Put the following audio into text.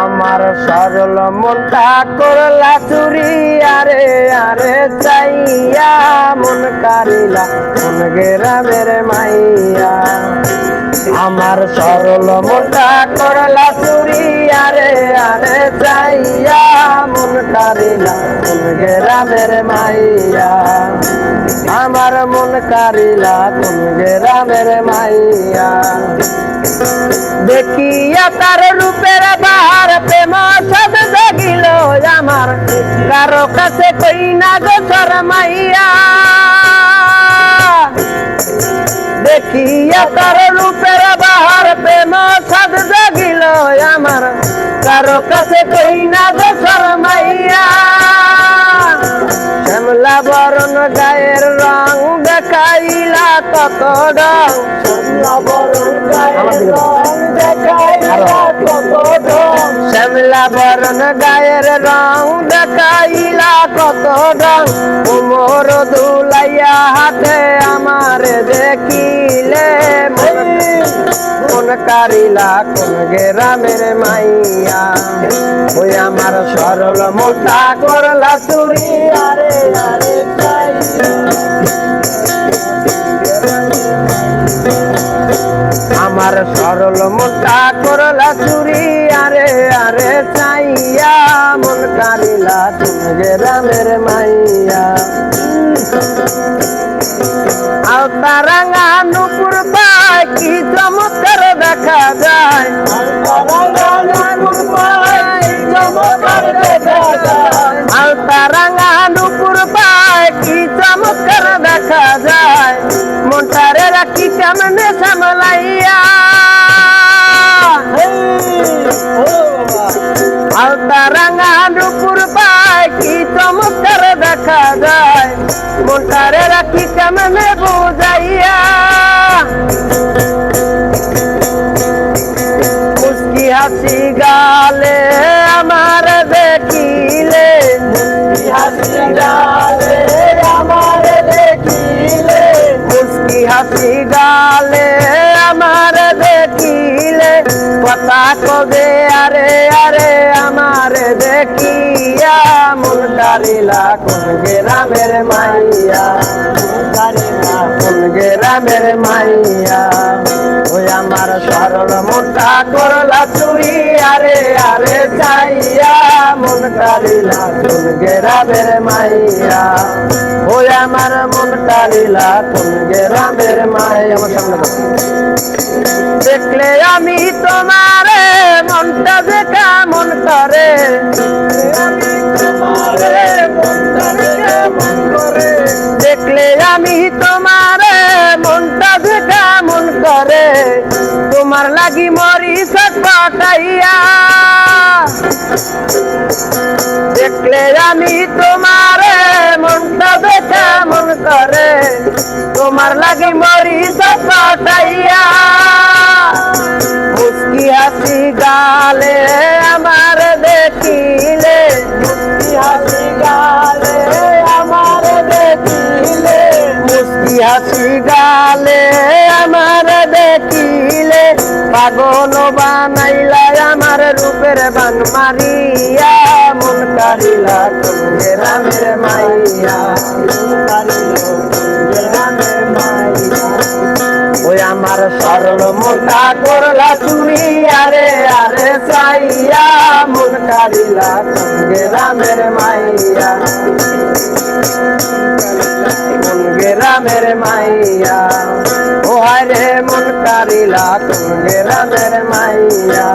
আমার সরল মনটা করলা চুরি আরে আরে চাইয়া মন কারিলা কোন গ্রামের মাইয়া। আমার সরল মনটা করলা চুরি আরে আরে চাইয়া মন কারিলা কোন গ্রামের মাইয়া। আমার মন কারিলা কোন গ্রামের মাইয়া। দেখিয়া তার রূপের বাহার প্রেম সব জাগিল আমার কারো কাছে কই না গো শরমাইয়া। দেখিয়া তার রূপের বাহার প্রেম সব জাগিল আমার কারো কাছে কই না গো শরমাইয়া। শ্যামলা বরণ গায়ের রং দেখাইলা কত রং, শ্যামলা বরণ গায়ের রং দেখাইলা কত রং, শ্যামলা বরণ গায়ের রং দেখাইলা কত রং। উমর দুলাইয়া হাতে আমারে দেখিলে মন কারিলা কোন গ্রামের মাইয়া। ওই আমার সরল মোটা করলা চুরি আরে আরে আমার সরল মোটা করলা চুরি আরে আরে চাইয়া মন কারিলা কোন গ্রামের মাইয়া। আলতারাঙ্গা নুপুর পায় কি চমৎকার দেখা যায়, আলতারাঙ্গা নুপুর পায় কি চমৎকার দেখা যায়। মনটারে রাখি কেমনে সামলাইয়া, আলতারাঙ্গা নুপুর পায় কি চমৎকার দেখা যায়। মনটারে রাখি কেমনে বুঝাইয়া। মুস্কি হাসি গালে আমার দেখিলে, মুস্কি হাসি গালে আমার দেখিলে, মুস্কি হাসি গালে আমার দেখিলে কথা কবে আরে আরে আমার দেখিয়া মন কারিলা কোন গ্রামের মাইয়া। কোন গ্রামের মাইয়া। ওই আমার সরল মোটা করলা চুরি আরে আরে চাইয়া মন কারিলা কোন গ্রামের মাইয়া। ওই আমার মন কারিলা কোন গ্রামের মাইয়া। আমার সামনে দেখলে আমি তোমারে মনটা দেখা মন করে, দেখলে আমি তোমারে মনটা দেখা মন করে। তোমার লাগি মরি সটাইয়া, দেখলে আমি তোমারে মনটা দেখা মন করে। তোমার লাগি মরি সটাইয়া। মুস্কি হাসি গালে আমার দেখিলে, মুস্কি হাসি গালে আমার দেখিলে, মুস্কি হাসি গালে আমার দেখিলে পাগল বানাইলা আমার রূপের বান মারিয়া। মন কারিলা কোন গ্রামের মাইয়া। ওই আমার সরল মোটা করলা চুরি আরে আরে চাইয়া মন কারিলা কোন গ্রামের মাইয়া। কোন গ্রামের মাইয়া। ও হায় রে মন কারিলা কোন গ্রামের মাইয়া।